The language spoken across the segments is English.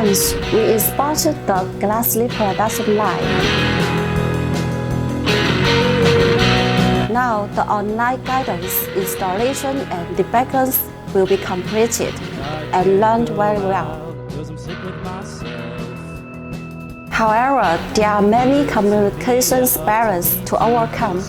months, we exported the glassly production line. Now, the online guidance, installation, and debugging will be completed and learned very well. However, there are many communication barriers to overcome.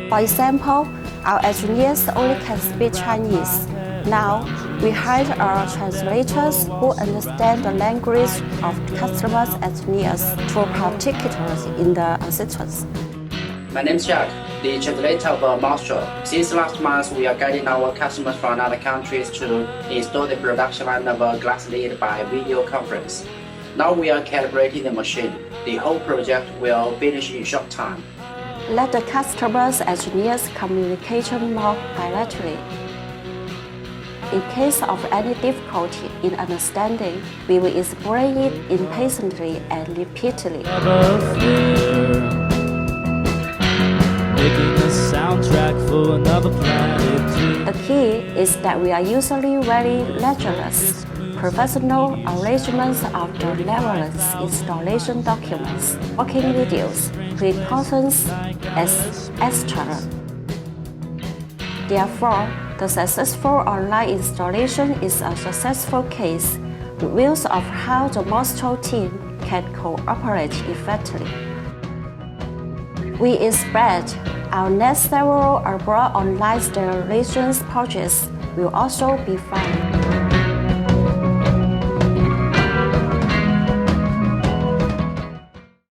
For example, our engineers only can speak Chinese. Now, we hired our translators who understand the language of customers' engineers to particulars in the assistance. My name is Jack, the translator of MOSTRO. Since last month, we are guiding our customers from other countries to install the production line of a glass lid by video conference. Now we are calibrating the machine. The whole project will finish in short time. Let the customers' engineers communicate more directly. In case of any difficulty in understanding, we will explain it impatiently and repeatedly. Making a soundtrack for another planet. The key is that we are usually very rigorous, professional arrangements of the network's installation documents, working videos, precautions, etc. Therefore, the successful online installation is a successful case, reveals of how the MOSTRO team can cooperate effectively. We expect our next several abroad online installation projects will also be fun.